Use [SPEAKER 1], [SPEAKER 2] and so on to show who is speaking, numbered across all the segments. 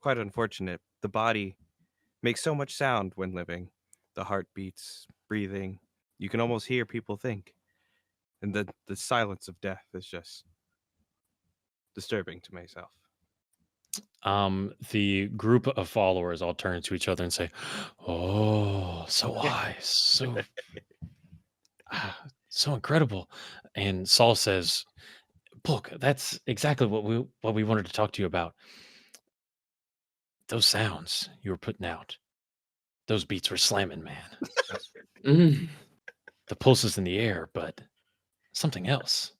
[SPEAKER 1] quite unfortunate. The body makes so much sound when living. The heart beats, breathing. You can almost hear people think. And the silence of death is just disturbing to myself.
[SPEAKER 2] The group of followers all turn to each other and say, "Oh, so wise, so incredible." And Saul says, "Look, that's exactly what we wanted to talk to you about. Those sounds you were putting out. Those beats were slamming, man.
[SPEAKER 3] Mm.
[SPEAKER 2] The pulse is in the air, but something else."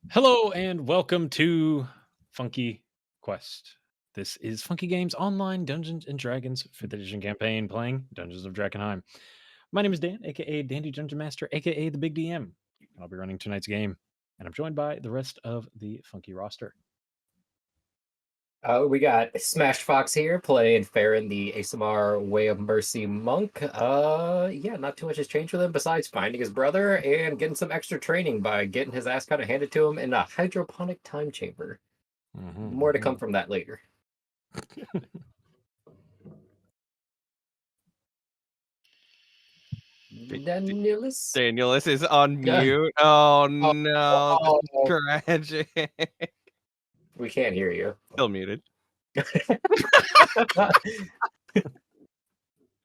[SPEAKER 2] Hello and welcome to Funky Quest. This is Funky Games Online Dungeons and Dragons 5th edition campaign playing Dungeons of Drakkenheim. My name is Dan, aka Dandy Dungeon Master, aka the Big DM. And I'll be running tonight's game, and I'm joined by the rest of the Funky roster.
[SPEAKER 3] We got Smash Fox here playing Farron, the ASMR Way of Mercy monk. Yeah, not too much has changed with him besides finding his brother and getting some extra training by getting his ass kind of handed to him in a hydroponic time chamber. More to come from that later. Danielus?
[SPEAKER 1] Danielus is on mute. Oh no,
[SPEAKER 3] Oh.
[SPEAKER 1] tragic.
[SPEAKER 3] We can't hear you.
[SPEAKER 1] Still muted.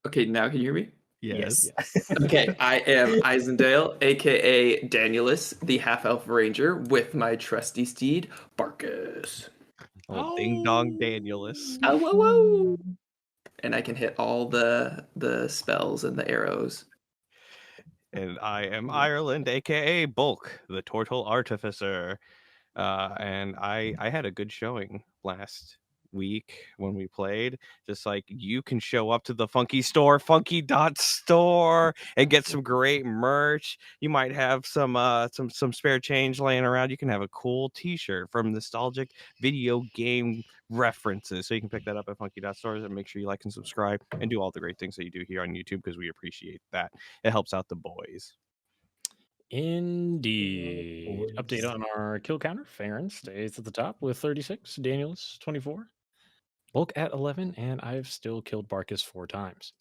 [SPEAKER 4] Okay, now can you hear me?
[SPEAKER 1] Yes.
[SPEAKER 4] Okay, I am Isendale, aka Danielus, the half-elf ranger, with my trusty steed, Barkus.
[SPEAKER 1] Oh, ding dong Danielus.
[SPEAKER 4] Oh, whoa, whoa. And I can hit all the spells and the arrows.
[SPEAKER 1] And I am Ireland, aka Bulk, the Turtle Artificer. And I had a good showing last week when we played. Just like you can show up to the Funky store, funky.store, and get some great merch. You might have some spare change laying around. You can have a cool t-shirt from nostalgic video game references. So you can pick that up at funky.stores and make sure you like and subscribe and do all the great things that you do here on YouTube because we appreciate that. It helps out the boys.
[SPEAKER 2] Indeed. Update on our kill counter. Farron stays at the top with 36. Daniels 24. Bulk at 11, and I've still killed Barkus 4 times.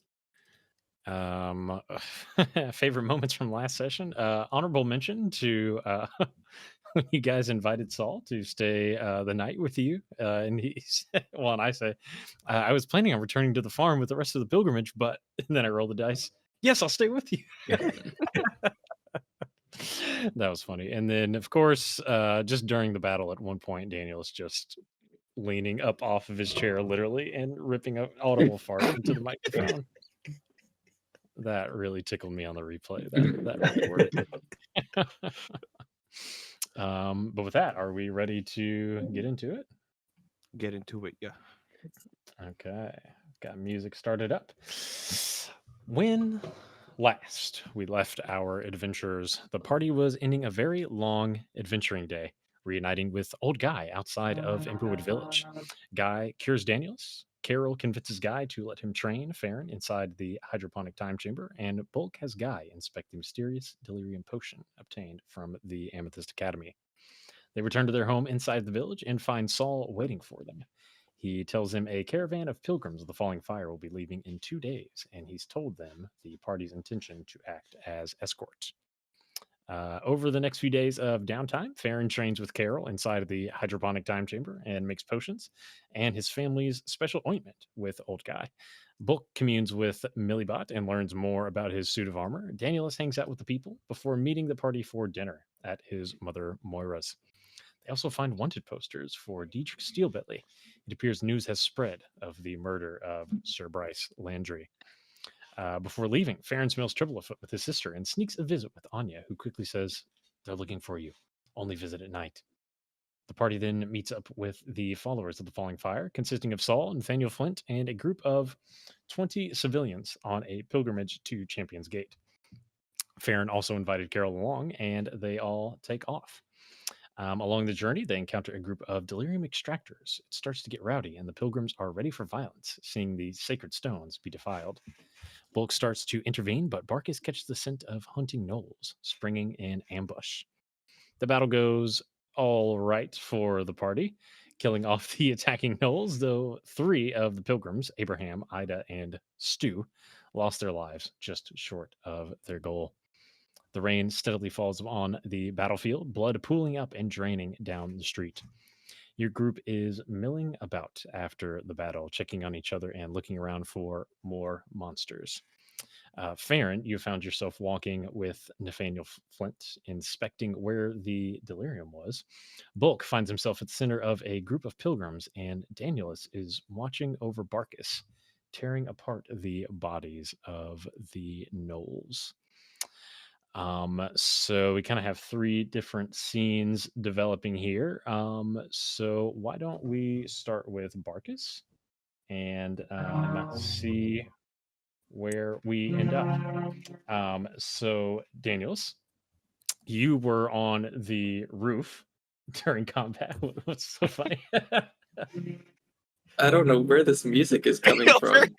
[SPEAKER 2] Favorite moments from last session. Honorable mention to when you guys invited Saul to stay the night with you, and he said, "Well," and I say, "I was planning on returning to the farm with the rest of the pilgrimage, but," and then I roll the dice. "Yes, I'll stay with you." That was funny. And then, of course, just during the battle, at one point, Daniel is just leaning up off of his chair, literally, and ripping an audible fart into the microphone. That really tickled me on the replay. That really worked. But with that, are we ready to get into it?
[SPEAKER 1] Get into it, yeah.
[SPEAKER 2] Okay, got music started up. When last we left our adventurers, the party was ending a very long adventuring day, reuniting with Old Guy outside of Emberwood Village. Guy cures Daniels. Carol convinces Guy to let him train Farron inside the hydroponic time chamber, and Bulk has Guy inspect the mysterious delirium potion obtained from the Amethyst Academy. They return to their home inside the village and find Saul waiting for them. He tells them a caravan of pilgrims of the Falling Fire will be leaving in 2 days, and he's told them the party's intention to act as escorts. Over the next few days of downtime, Farron trains with Carol inside of the hydroponic time chamber and makes potions and his family's special ointment with Old Guy. Bulk communes with Millibot and learns more about his suit of armor. Danielus hangs out with the people before meeting the party for dinner at his mother Moira's. They also find wanted posters for Dietrich Steelbelly. It appears news has spread of the murder of Sir Bryce Landry. Before leaving, Farron smells trouble afoot with his sister and sneaks a visit with Anya, who quickly says, "They're looking for you. Only visit at night." The party then meets up with the followers of the Falling Fire, consisting of Saul, Nathaniel Flint, and a group of 20 civilians on a pilgrimage to Champion's Gate. Farron also invited Carol along, and they all take off. Along the journey, they encounter a group of delirium extractors. It starts to get rowdy, and the pilgrims are ready for violence, seeing the sacred stones be defiled. Bulk starts to intervene, but Barkus catches the scent of hunting gnolls, springing in ambush. The battle goes all right for the party, killing off the attacking gnolls, though 3 of the pilgrims, Abraham, Ida, and Stu, lost their lives just short of their goal. The rain steadily falls on the battlefield, blood pooling up and draining down the street. Your group is milling about after the battle, checking on each other and looking around for more monsters. Farron, you found yourself walking with Nathaniel Flint, inspecting where the delirium was. Bulk finds himself at the center of a group of pilgrims, and Danielus is watching over Barkus, tearing apart the bodies of the gnolls. So we kind of have 3 different scenes developing here. So why don't we start with Barkus and see where we end up. So Daniels, you were on the roof during combat. What's so funny?
[SPEAKER 4] I don't know where this music is coming from.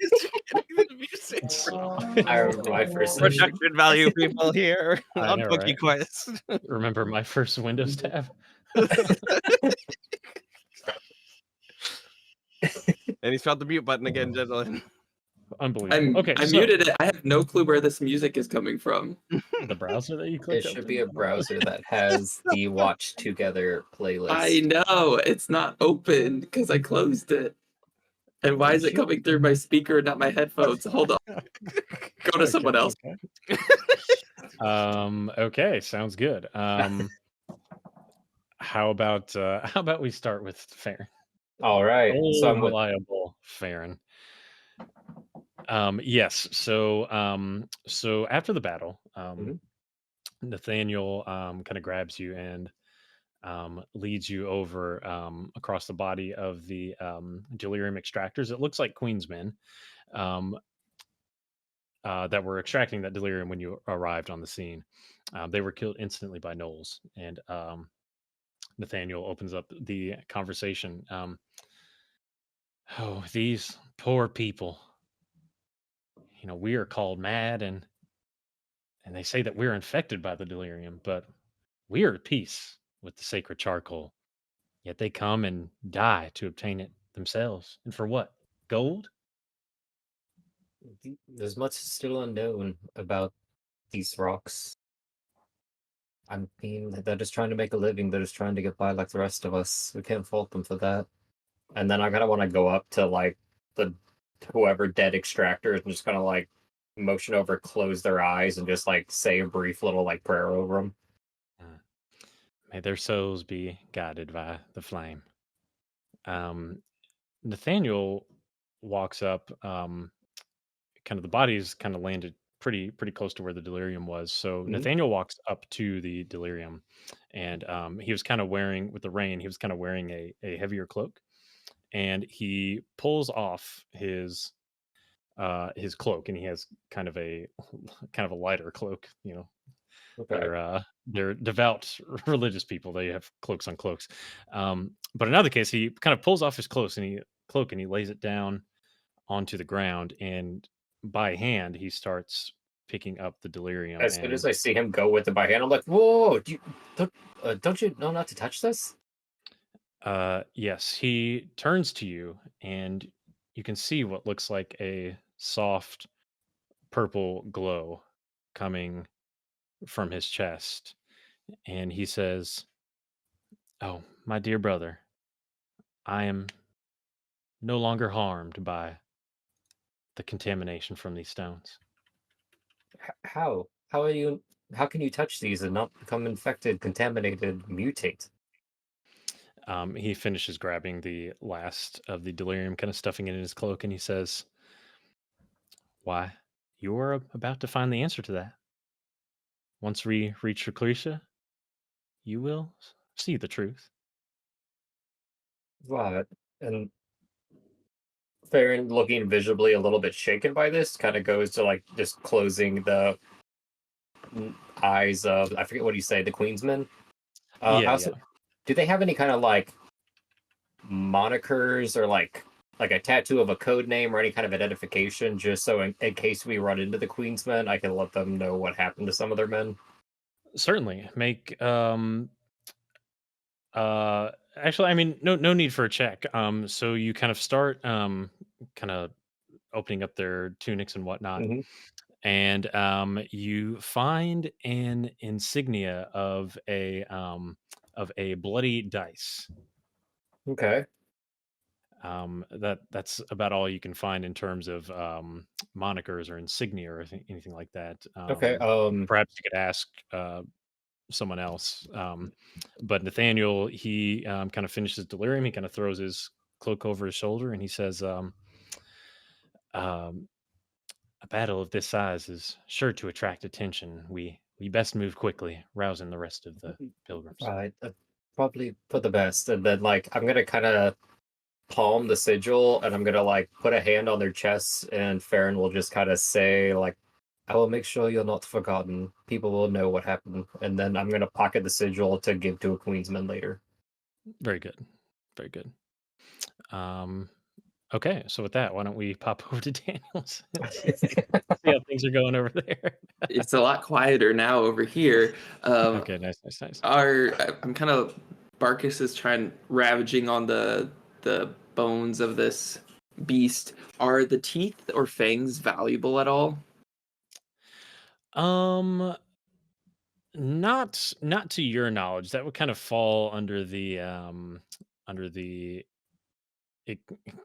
[SPEAKER 3] I remember my first
[SPEAKER 1] Production value people here
[SPEAKER 2] I
[SPEAKER 1] on
[SPEAKER 2] know,
[SPEAKER 1] Funky
[SPEAKER 2] right?
[SPEAKER 1] Quest.
[SPEAKER 2] Remember my first Windows tab?
[SPEAKER 1] And he's found the mute button again, gentlemen.
[SPEAKER 2] Unbelievable. Okay,
[SPEAKER 4] I
[SPEAKER 2] so
[SPEAKER 4] muted it. I have no clue where this music is coming from.
[SPEAKER 2] the browser that you
[SPEAKER 3] It
[SPEAKER 2] clicked
[SPEAKER 3] should
[SPEAKER 2] open?
[SPEAKER 3] be a browser that has the Watch Together playlist.
[SPEAKER 4] I know it's not open because I closed it. And why is it coming through my speaker, not my headphones? Hold on. Go to someone else.
[SPEAKER 2] Okay, sounds good. How about we start with Farron?
[SPEAKER 3] All right. So I'm with
[SPEAKER 2] Reliable Farron. Yes. So after the battle,
[SPEAKER 3] Mhm.
[SPEAKER 2] Nathaniel kind of grabs you and leads you over across the body of the delirium extractors. It looks like Queensmen that were extracting that delirium when you arrived on the scene. They were killed instantly by gnolls, and Nathaniel opens up the conversation. Oh, these poor people. You know, we are called mad, and they say that we're infected by the delirium, but we are at peace with the sacred charcoal. Yet they come and die to obtain it themselves. And for what? Gold?
[SPEAKER 3] There's much still unknown about these rocks. I mean, they're just trying to make a living. They're just trying to get by like the rest of us. We can't fault them for that. And then I kind of want to go up to like the whoever dead extractors and just kind of like motion over, close their eyes, and just like say a brief little like prayer over them.
[SPEAKER 2] May their souls be guided by the flame. Nathaniel walks up. Kind of the bodies kind of landed pretty close to where the delirium was. So Nathaniel walks up to the delirium, and he was kind of wearing, with the rain, he was kind of wearing a heavier cloak, and he pulls off his cloak, and he has kind of a lighter cloak. You know,
[SPEAKER 3] Okay.
[SPEAKER 2] they're devout religious people. They have cloaks on cloaks. But in another case, he kind of pulls off his cloak and he lays it down onto the ground, and by hand he starts picking up the delirium.
[SPEAKER 3] As soon as I see him go with it by hand, I'm like, "Whoa! Don't you know not to touch this?"
[SPEAKER 2] Yes, he turns to you, and you can see what looks like a soft purple glow coming from his chest, and he says, "Oh, my dear brother, I am no longer harmed by the contamination from these stones."
[SPEAKER 3] How? How are you? How can you touch these and not become infected, contaminated, mutate?
[SPEAKER 2] He finishes grabbing the last of the delirium, kind of stuffing it in his cloak, and he says, "Why, you're about to find the answer to that. Once we reach Reclusia, you will see the truth."
[SPEAKER 3] What? And Farron, looking visibly a little bit shaken by this, kind of goes to like just closing the eyes of, I forget what you say, the Queensman.
[SPEAKER 2] Yeah.
[SPEAKER 3] do they have any kind of like monikers or like a tattoo of a code name or any kind of identification, just so in case we run into the Queensmen, I can let them know what happened to some of their men?
[SPEAKER 2] Certainly. Make actually, I mean, no need for a check. So you kind of start kind of opening up their tunics and whatnot,
[SPEAKER 3] Hmm.
[SPEAKER 2] and you find an insignia of a bloody dice.
[SPEAKER 3] Okay.
[SPEAKER 2] That's about all you can find in terms of monikers or insignia or anything like that.
[SPEAKER 3] Okay.
[SPEAKER 2] Perhaps you could ask someone else. But Nathaniel, he kind of finishes delirium. He kind of throws his cloak over his shoulder and he says, um, "A battle of this size is sure to attract attention. We best move quickly, rousing the rest of the pilgrims."
[SPEAKER 3] Right. Probably for the best. And then like I'm gonna kind of palm the sigil and I'm gonna like put a hand on their chests and Farron will just kind of say like, I will make sure you're not forgotten. People will know what happened. And then I'm gonna pocket the sigil to give to a Queensman later.
[SPEAKER 2] Very good, very good. Um, okay, so with that, why don't we pop over to Daniel's? See how things are going over there.
[SPEAKER 4] It's a lot quieter now over here.
[SPEAKER 2] Okay, nice.
[SPEAKER 4] I'm kind of Barkus is trying ravaging on the bones of this beast. Are the teeth or fangs valuable at all?
[SPEAKER 2] Um, not to your knowledge. That would kind of fall under the e-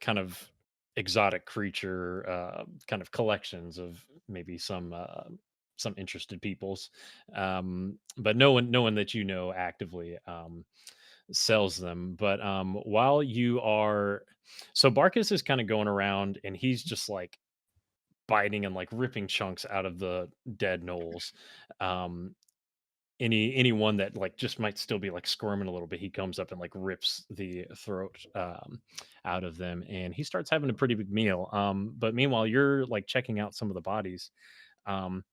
[SPEAKER 2] kind of exotic creature kind of collections of maybe some interested peoples. But no one that you know actively sells them. But while you are, so Barkus is kind of going around and he's just like biting and like ripping chunks out of the dead gnolls. Um, anyone that like just might still be like squirming a little bit, he comes up and like rips the throat out of them, and he starts having a pretty big meal. But meanwhile, you're like checking out some of the bodies. Um,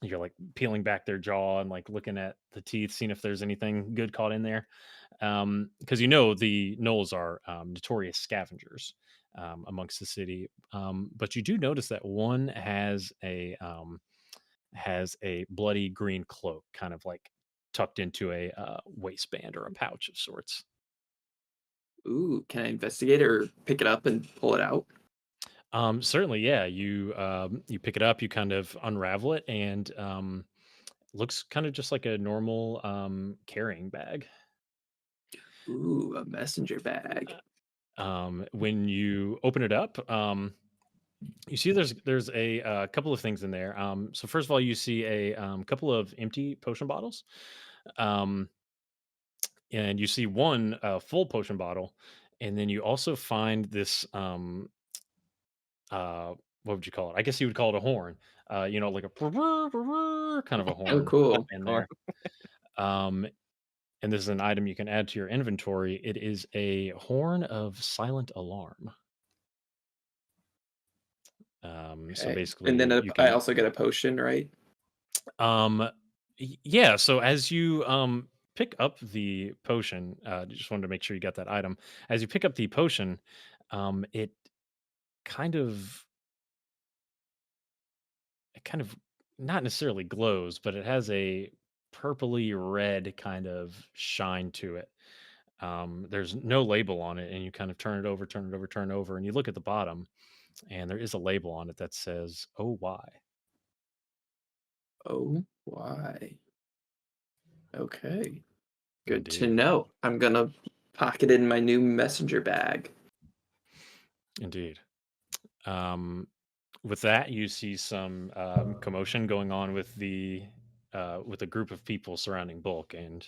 [SPEAKER 2] you're like peeling back their jaw and like looking at the teeth, seeing if there's anything good caught in there. Because you know the gnolls are notorious scavengers amongst the city. But you do notice that one has a bloody green cloak, kind of like tucked into a waistband or a pouch of sorts.
[SPEAKER 4] Ooh, can I investigate it or pick it up and pull it out?
[SPEAKER 2] Certainly, yeah. You pick it up, you kind of unravel it, and looks kind of just like a normal carrying bag.
[SPEAKER 4] Ooh, a messenger bag.
[SPEAKER 2] When you open it up, you see there's a couple of things in there. So first of all, you see a couple of empty potion bottles. Um, and you see one full potion bottle, and then you also find this what would you call it? I guess you would call it a horn. Like a kind of a
[SPEAKER 4] Oh,
[SPEAKER 2] horn
[SPEAKER 4] cool.
[SPEAKER 2] in
[SPEAKER 1] Or
[SPEAKER 2] there. Um, and this is an item you can add to your inventory. It is a horn of silent alarm. So
[SPEAKER 4] Okay. And then
[SPEAKER 2] basically, you
[SPEAKER 4] I
[SPEAKER 2] can
[SPEAKER 4] also get a potion, right?
[SPEAKER 2] um, yeah. So as you pick up the potion, just wanted to make sure you got that item. As you pick up the potion, it kind of it kind of not necessarily glows, but it has a purpley red kind of shine to it. There's no label on it, and you kind of turn it over, and you look at the bottom, and there is a label on it that says "OY."
[SPEAKER 4] Oh, why? Okay. Good to
[SPEAKER 2] Indeed,
[SPEAKER 4] know. I'm gonna pocket it in my new messenger bag.
[SPEAKER 2] indeed. Um, with that, you see some commotion going on with a group of people surrounding Bulk, and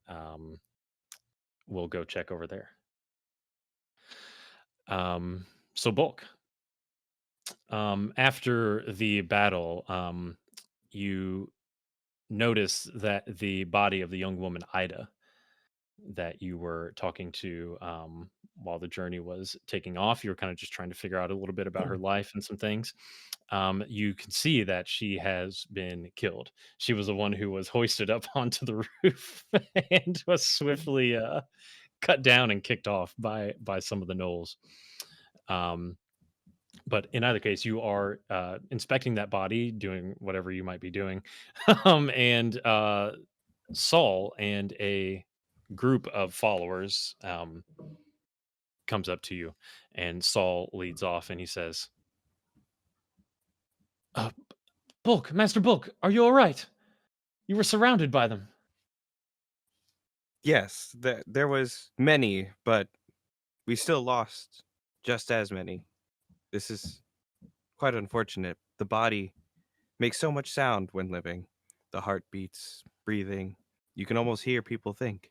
[SPEAKER 2] um, we'll go check over there. So Bulk, after the battle, you notice that the body of the young woman Ida that you were talking to while the journey was taking off. You were kind of just trying to figure out a little bit about her life and some things. You can see that she has been killed. She was the one who was hoisted up onto the roof and was swiftly cut down and kicked off by some of the gnolls. But in either case, you are inspecting that body, doing whatever you might be doing, and Saul and a group of followers comes up to you, and Saul leads off, and he says, "Bulk, Master Bulk, are you all right? You were surrounded by them."
[SPEAKER 1] Yes, there was many, but we still lost just as many. This is quite unfortunate. The body makes so much sound when living. The heart beats, breathing. You can almost hear people think.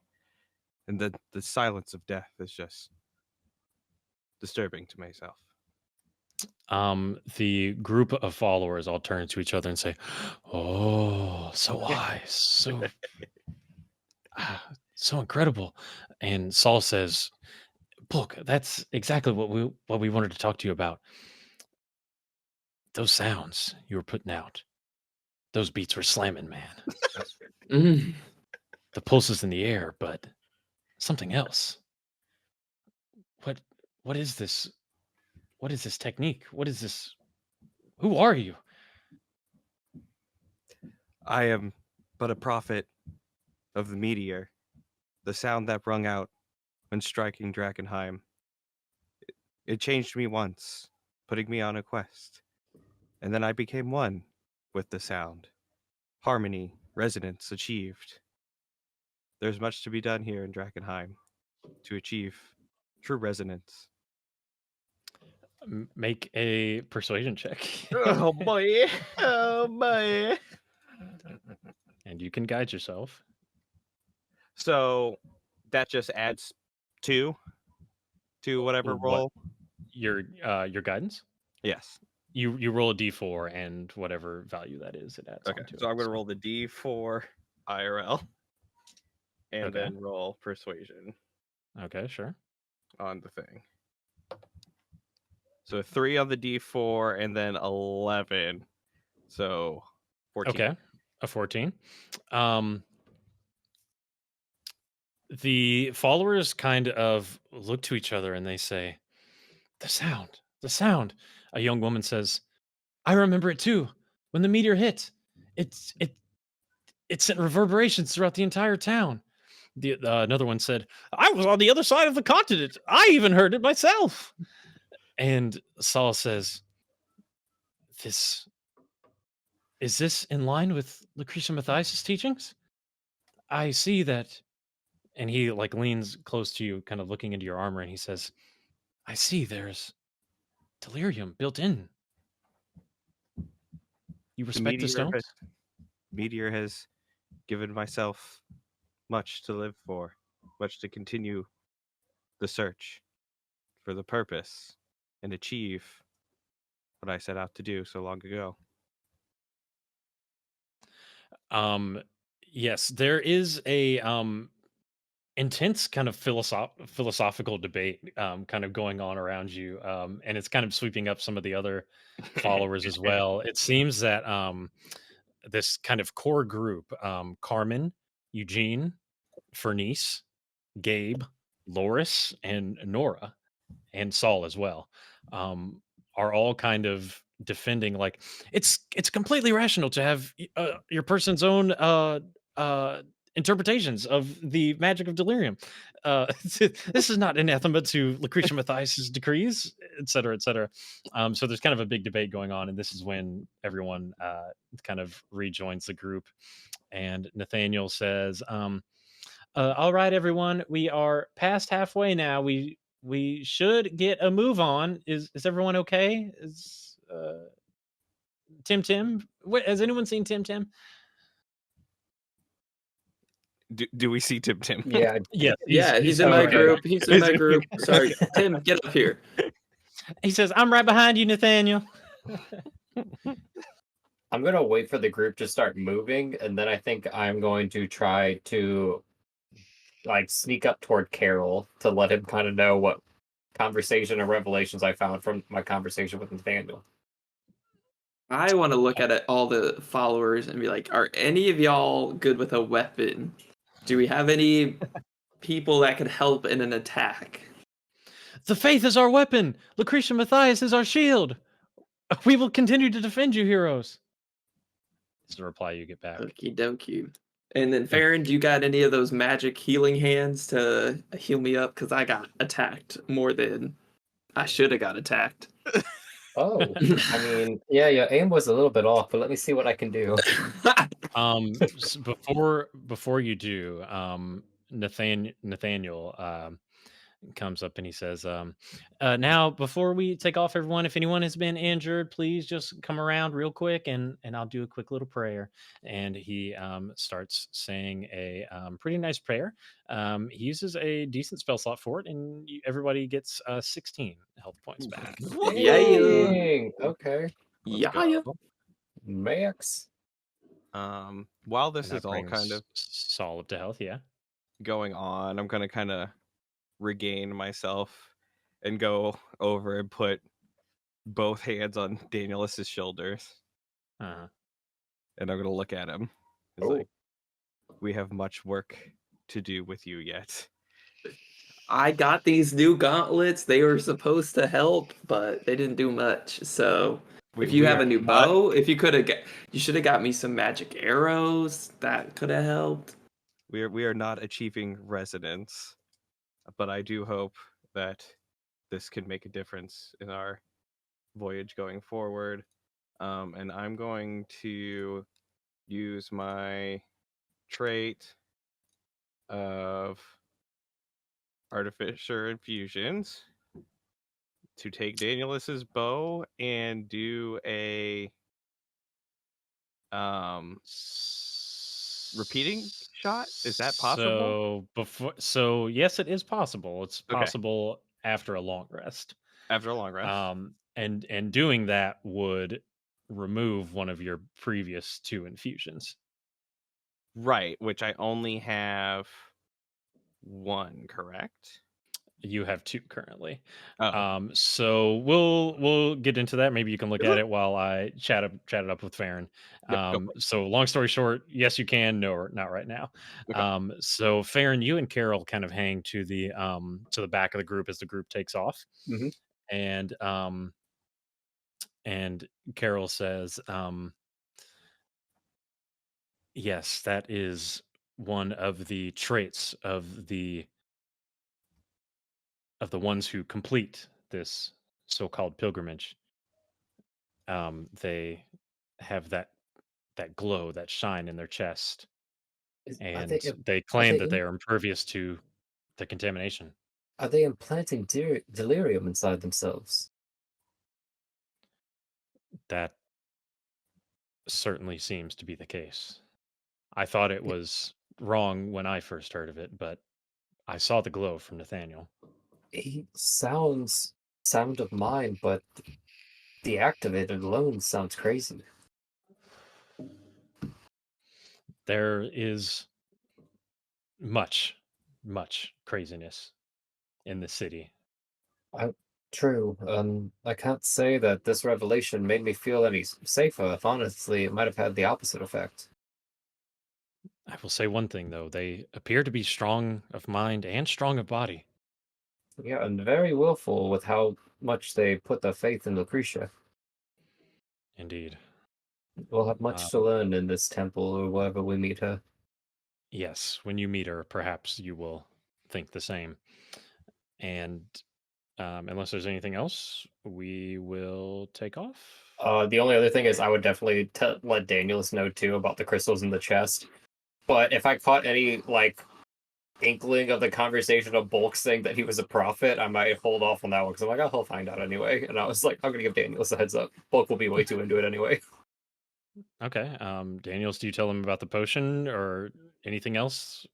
[SPEAKER 1] And the silence of death is just disturbing to myself.
[SPEAKER 2] The group of followers all turn to each other and say, "Oh, so wise, so incredible." And Saul says, "Bulk, that's exactly what we wanted to talk to you about. Those sounds you were putting out, those beats were slamming, man.
[SPEAKER 4] Mm.
[SPEAKER 2] The pulses in the air, but something else. What is this? What is this technique? What is this? Who are you?"
[SPEAKER 1] I am but a prophet of the meteor, the sound that rung out when striking Drakkenheim. It changed me once, putting me on a quest, and then I became one with the sound. Harmony, resonance achieved. There's much to be done here in Drakkenheim to achieve true resonance.
[SPEAKER 2] Make a persuasion check.
[SPEAKER 1] Oh boy! Oh boy!
[SPEAKER 2] And you can guide yourself.
[SPEAKER 1] So that just adds 2 to whatever
[SPEAKER 2] What?
[SPEAKER 1] roll.
[SPEAKER 2] Your guidance?
[SPEAKER 1] Yes.
[SPEAKER 2] You roll a d4 and whatever value that is, it adds
[SPEAKER 1] Okay.
[SPEAKER 2] onto
[SPEAKER 1] So
[SPEAKER 2] it.
[SPEAKER 1] I'm gonna roll the D4 IRL and
[SPEAKER 2] Okay.
[SPEAKER 1] then roll persuasion
[SPEAKER 2] Okay, sure.
[SPEAKER 1] on the thing. So 3 on the D4 and then 11. So 14.
[SPEAKER 2] Okay, a 14. The followers kind of look to each other and they say, the sound. A young woman says, "I remember it too. When the meteor hit, it sent reverberations throughout the entire town." Another one said, "I was on the other side of the continent. I even heard it myself." And Saul says, Is this in line with Lucretia Mathias' teachings? I see that." And he like leans close to you, kind of looking into your armor, and he says, "I see there's delirium built in. You respect the stones?"
[SPEAKER 1] Meteor has given myself much to live for, much to continue the search for the purpose and achieve what I set out to do so long ago.
[SPEAKER 2] Yes, there is a intense kind of philosophical debate kind of going on around you, and it's kind of sweeping up some of the other followers as well. It seems that this kind of core group, Carmen, Eugene, Fernice, Gabe, Loris, and Nora, and Saul as well, are all kind of defending like it's completely rational to have your person's own interpretations of the magic of delirium. This is not anathema to Lucretia Mathias's decrees, etc., etc. So there's kind of a big debate going on, and this is when everyone kind of rejoins the group. And Nathaniel says, "All right, everyone, we are past halfway now. We should get a move on. Is everyone okay? Is Tim? Has anyone seen Tim?
[SPEAKER 1] Do we see Tim?
[SPEAKER 3] Yeah,
[SPEAKER 2] Yes.
[SPEAKER 4] Yeah, he's in my
[SPEAKER 3] okay.
[SPEAKER 4] group. He's in my group. Sorry, Tim, get up here.
[SPEAKER 2] He says, "I'm right behind you, Nathaniel."
[SPEAKER 3] I'm gonna wait for the group to start moving, and then I think I'm going to try to like sneak up toward Carol to let him kind of know what conversation and revelations I found from my conversation with Nathaniel.
[SPEAKER 4] I want to look at all the followers and be like, are any of y'all good with a weapon? Do we have any people that could help in an attack?
[SPEAKER 2] The faith is our weapon. Lucretia Matthias is our shield. We will continue to defend you, heroes. It's the reply you get back.
[SPEAKER 4] Okie dokie. And then Farron, do you got any of those magic healing hands to heal me up? Because I got attacked more than I should have got attacked.
[SPEAKER 3] Oh, I mean, yeah, your aim was a little bit off, but let me see what I can do.
[SPEAKER 2] Before you do, Nathaniel comes up and he says, now before we take off, everyone, if anyone has been injured, please just come around real quick and I'll do a quick little prayer. And he starts saying a pretty nice prayer. He uses a decent spell slot for it, and everybody gets 16 health points back.
[SPEAKER 3] Dang, okay.
[SPEAKER 4] Yeah.
[SPEAKER 1] go.
[SPEAKER 3] Max.
[SPEAKER 1] While this
[SPEAKER 2] And
[SPEAKER 1] is
[SPEAKER 2] that
[SPEAKER 1] all kind
[SPEAKER 2] brings
[SPEAKER 1] of
[SPEAKER 2] Saul up to health, yeah.
[SPEAKER 1] going on, I'm gonna kind of regain myself and go over and put both hands on Danielus's shoulders,
[SPEAKER 2] Uh-huh.
[SPEAKER 1] and I'm gonna look at him. It's
[SPEAKER 3] Oh.
[SPEAKER 1] like, we have much work to do with you yet.
[SPEAKER 4] I got these new gauntlets. They were supposed to help, but they didn't do much. So if you have a new bow, if you could have you should have got me some magic arrows. That could have helped.
[SPEAKER 1] We are not achieving resonance, but I do hope that this can make a difference in our voyage going forward. And I'm going to use my trait of Artificer Infusions to take Danielus's bow and do a repeating shot. Is that possible?
[SPEAKER 2] So yes, it is possible. It's
[SPEAKER 1] Okay.
[SPEAKER 2] possible after a long rest.
[SPEAKER 1] After a long rest.
[SPEAKER 2] And doing that would remove one of your previous 2 infusions.
[SPEAKER 1] Right, which I only have 1, correct?
[SPEAKER 2] You have 2 currently.
[SPEAKER 1] Oh.
[SPEAKER 2] So we'll get into that. Maybe you can look at it while I chat it up with Farron.
[SPEAKER 1] Yep, go for it.
[SPEAKER 2] So long story short, yes, you can. No, not right now.
[SPEAKER 1] Okay.
[SPEAKER 2] So Farron, you and Carol kind of hang to the back of the group as the group takes off.
[SPEAKER 3] Mhm.
[SPEAKER 2] And Carol says, yes, that is one of the traits of the ones who complete this so-called pilgrimage. They have that glow, that shine in their chest, and they claim that they are impervious to the contamination.
[SPEAKER 3] Are they implanting delirium inside themselves?
[SPEAKER 2] That certainly seems to be the case. I thought it was wrong when I first heard of it, but I saw the glow from Nathaniel.
[SPEAKER 3] He sounds sound of mine, but the activated alone sounds crazy.
[SPEAKER 2] There is much craziness in the city.
[SPEAKER 3] True. I can't say that this revelation made me feel any safer. If honestly, it might have had the opposite effect.
[SPEAKER 2] I will say one thing, though. They appear to be strong of mind and strong of body.
[SPEAKER 3] Yeah, and very willful with how much they put their faith in Lucretia.
[SPEAKER 2] Indeed.
[SPEAKER 3] We'll have much to learn in this temple or wherever we meet her.
[SPEAKER 2] Yes, when you meet her, perhaps you will think the same. And unless there's anything else, we will take off.
[SPEAKER 3] The only other thing is I would definitely let Danielus know too about the crystals in the chest. But if I caught any inkling of the conversation of Bulk saying that he was a prophet, I might hold off on that one because I'm like, oh, he'll find out anyway. And I was like, I'm gonna give Danielus a heads up. Bulk will be way too into it anyway.
[SPEAKER 2] Okay. Daniels, do you tell him about the potion or anything else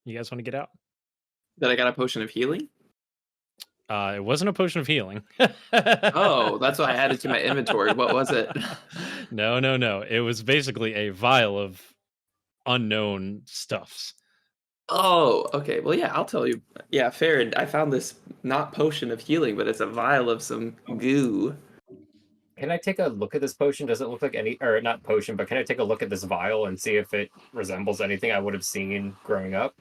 [SPEAKER 2] you guys want to get out?
[SPEAKER 4] That I got a potion of healing?
[SPEAKER 2] It wasn't a potion of healing.
[SPEAKER 4] Oh, that's why I added to my inventory. What was it?
[SPEAKER 2] No. It was basically a vial of unknown stuffs.
[SPEAKER 4] Oh, okay. Well, yeah, I'll tell you. Yeah, Farron, I found this not potion of healing, but it's a vial of some goo.
[SPEAKER 3] Can I take a look at this potion? Does it look like any, or not potion, but can I take a look at this vial and see if it resembles anything I would have seen growing up?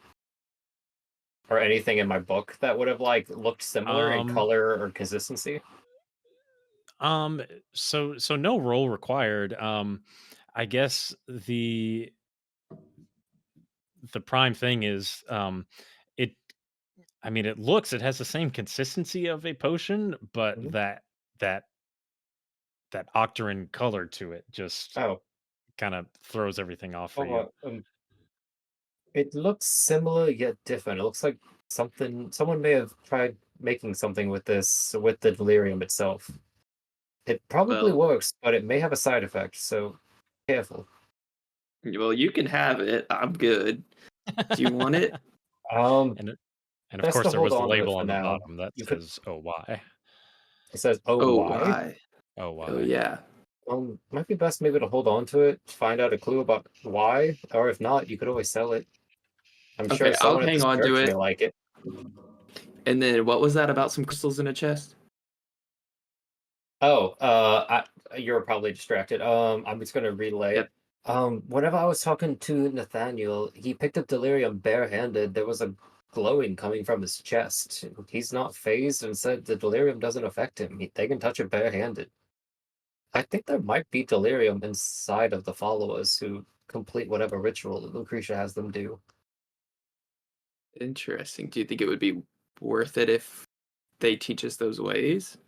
[SPEAKER 3] Or anything in my book that would have like looked similar in
[SPEAKER 2] Um,
[SPEAKER 3] color or consistency?
[SPEAKER 2] so no roll required. I guess the prime thing is it I mean it has the same consistency of a potion, but
[SPEAKER 3] Mhm.
[SPEAKER 2] that that octarine color to it just
[SPEAKER 3] Oh,
[SPEAKER 2] kind of throws everything off for you.
[SPEAKER 3] oh, it looks similar yet different. It looks like someone may have tried making something with this with the delirium itself. It probably
[SPEAKER 4] Well,
[SPEAKER 3] works, but it may have a side effect, so careful.
[SPEAKER 4] you can have it. I'm good. Do you want it?
[SPEAKER 3] Um,
[SPEAKER 2] And and of
[SPEAKER 3] best
[SPEAKER 2] course
[SPEAKER 3] to
[SPEAKER 2] there
[SPEAKER 3] hold
[SPEAKER 2] was the
[SPEAKER 3] on to it
[SPEAKER 2] label
[SPEAKER 3] for
[SPEAKER 2] on the
[SPEAKER 3] now.
[SPEAKER 2] bottom that
[SPEAKER 3] You could.
[SPEAKER 2] says OY.
[SPEAKER 3] It says, "Oh,
[SPEAKER 4] Oh,
[SPEAKER 3] why?"
[SPEAKER 4] why? Oh,
[SPEAKER 2] OY.
[SPEAKER 4] yeah.
[SPEAKER 3] Might be best maybe to hold on to it, find out a clue about why, or if not, you could always sell it. I'm sure
[SPEAKER 4] Okay, I'll
[SPEAKER 3] someone at
[SPEAKER 4] hang
[SPEAKER 3] this
[SPEAKER 4] on to
[SPEAKER 3] church may
[SPEAKER 4] it.
[SPEAKER 3] like it.
[SPEAKER 4] And then what was that about some crystals in a chest?
[SPEAKER 3] Oh, you're probably distracted. I'm just gonna relay
[SPEAKER 4] Yep.
[SPEAKER 3] it. Whenever I was talking to Nathaniel, he picked up delirium barehanded. There was a glowing coming from his chest. He's not phased and said the delirium doesn't affect him. They can touch it barehanded. I think there might be delirium inside of the followers who complete whatever ritual that Lucretia has them do.
[SPEAKER 4] Interesting. Do you think it would be worth it if they teach us those ways?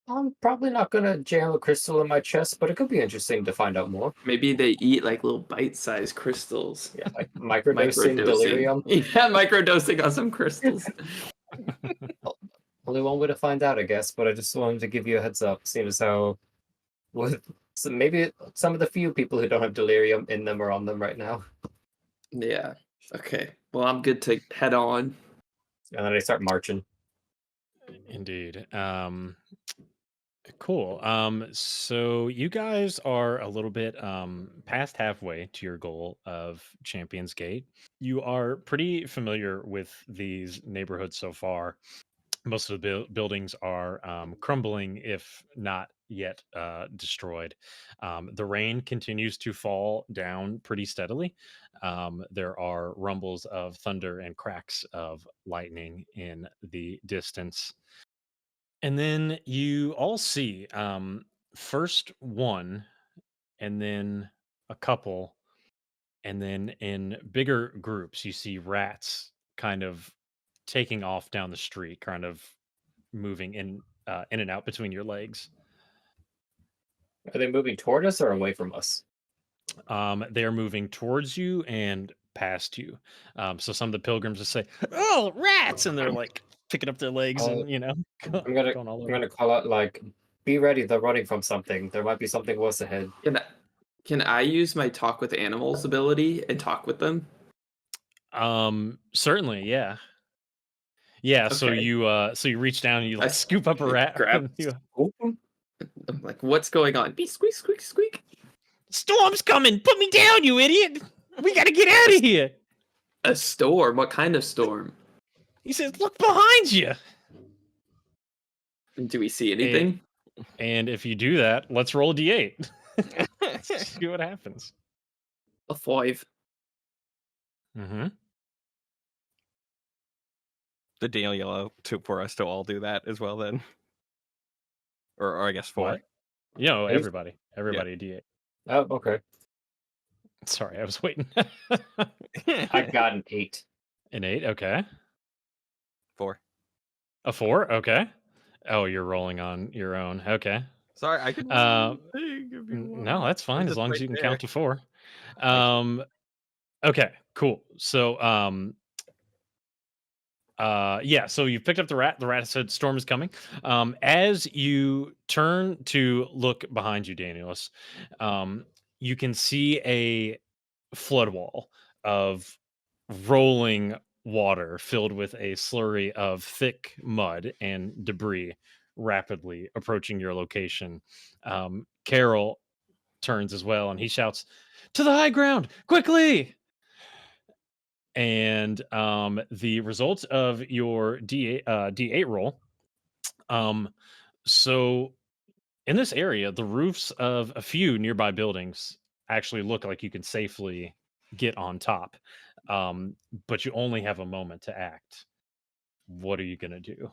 [SPEAKER 3] I'm probably not gonna jam a crystal in my chest, but it could be interesting to find out more.
[SPEAKER 4] Maybe they eat like little bite-sized crystals.
[SPEAKER 3] Yeah, like microdosing
[SPEAKER 4] Microdosing.
[SPEAKER 3] delirium.
[SPEAKER 4] Yeah, microdosing on some crystals.
[SPEAKER 3] Only one way to find out, I guess. But I just wanted to give you a heads up, seeing as how with so maybe some of the few people who don't have delirium in them are on them right now,
[SPEAKER 4] Yeah. Okay. Well, I'm good to head on.
[SPEAKER 3] and then they start marching.
[SPEAKER 2] Indeed. Cool. So you guys are a little bit past halfway to your goal of Champions Gate. You are pretty familiar with these neighborhoods so far. Most of the buildings are crumbling, if not yet destroyed. The rain continues to fall down pretty steadily. There are rumbles of thunder and cracks of lightning in the distance. And then you all see first one, and then a couple, and then in bigger groups, you see rats kind of taking off down the street, kind of moving in and out between your legs.
[SPEAKER 3] Are they moving toward us or away from us?
[SPEAKER 2] They're moving towards you and past you. So some of the pilgrims just say, "Oh, rats!" and they're like picking up their legs
[SPEAKER 3] Uh,
[SPEAKER 2] and
[SPEAKER 3] I'm gonna
[SPEAKER 2] going all
[SPEAKER 3] I'm
[SPEAKER 2] over.
[SPEAKER 3] gonna call out like, be ready. They're running from something. There might be something worse ahead.
[SPEAKER 4] Can I, can I use my talk with animals ability and talk with them?
[SPEAKER 2] Certainly, yeah. Yeah,
[SPEAKER 4] Okay.
[SPEAKER 2] so you reach down and you
[SPEAKER 4] I
[SPEAKER 2] like scoop up a rat
[SPEAKER 4] grab.
[SPEAKER 2] and you
[SPEAKER 3] Open.
[SPEAKER 4] I'm like, what's going on? Be squeak, squeak, squeak.
[SPEAKER 2] storm's coming. Put me down, you idiot. We got to get out of here.
[SPEAKER 4] A storm? What kind of storm?
[SPEAKER 2] He says, "Look behind you."
[SPEAKER 4] Do we see
[SPEAKER 2] And,
[SPEAKER 4] anything?
[SPEAKER 2] and if you do that, let's roll a d8. See what happens.
[SPEAKER 4] A 5.
[SPEAKER 2] Mm-hmm.
[SPEAKER 1] The Daniela for us to all do that as well then. Or I guess 4.
[SPEAKER 2] What?
[SPEAKER 3] Eight?
[SPEAKER 2] Everybody a d8.
[SPEAKER 3] Oh, okay.
[SPEAKER 2] Sorry, I was waiting.
[SPEAKER 3] I got an 8.
[SPEAKER 2] An 8, okay.
[SPEAKER 1] 4.
[SPEAKER 2] A 4, okay. Oh, you're rolling on your own. Okay.
[SPEAKER 1] Sorry, I can
[SPEAKER 2] Uh,
[SPEAKER 1] roll anything if you want.
[SPEAKER 2] no, that's fine as
[SPEAKER 1] just
[SPEAKER 2] long as
[SPEAKER 1] right
[SPEAKER 2] you can
[SPEAKER 1] there.
[SPEAKER 2] count to 4.
[SPEAKER 1] Thank you.
[SPEAKER 2] Okay, cool. So yeah, so you picked up the rat. The rat said storm is coming. As you turn to look behind you, Danielus, you can see a flood wall of rolling water filled with a slurry of thick mud and debris rapidly approaching your location. Carol turns as well and he shouts, "To the high ground, quickly!" And the results of your D8 roll. So in this area, the roofs of a few nearby buildings actually look like you can safely get on top, but you only have a moment to act. What are you gonna do?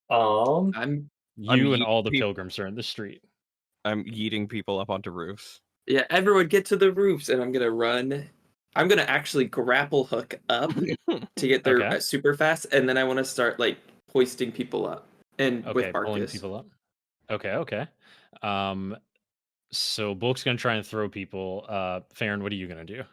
[SPEAKER 3] Um,
[SPEAKER 4] I'm
[SPEAKER 2] You and all the
[SPEAKER 1] peop-
[SPEAKER 2] pilgrims are in the street.
[SPEAKER 1] I'm yeeting people up onto roofs.
[SPEAKER 4] Yeah, everyone get to the roofs, and I'm gonna run. I'm gonna actually grapple hook up to get there
[SPEAKER 2] Okay.
[SPEAKER 4] super fast, and then I want to start like hoisting people up and with
[SPEAKER 2] Okay, pulling
[SPEAKER 4] Barkus.
[SPEAKER 2] people up. Okay. Um, so Bulk's gonna try and throw people. Farron, what are you gonna do?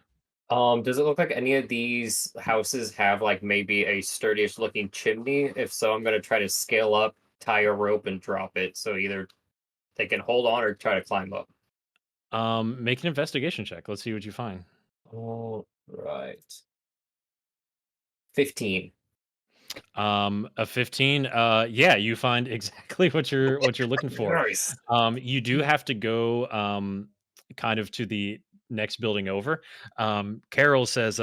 [SPEAKER 3] does it look like any of these houses have like maybe a sturdish looking chimney? If so, I'm gonna try to scale up, tie a rope, and drop it so either they can hold on or try to climb up.
[SPEAKER 2] Make an investigation check. Let's see what you find.
[SPEAKER 3] All right. 15.
[SPEAKER 2] A 15. Yeah, you find exactly what you're looking for.
[SPEAKER 3] Nice.
[SPEAKER 2] You do have to go kind of to the next building over. Carol says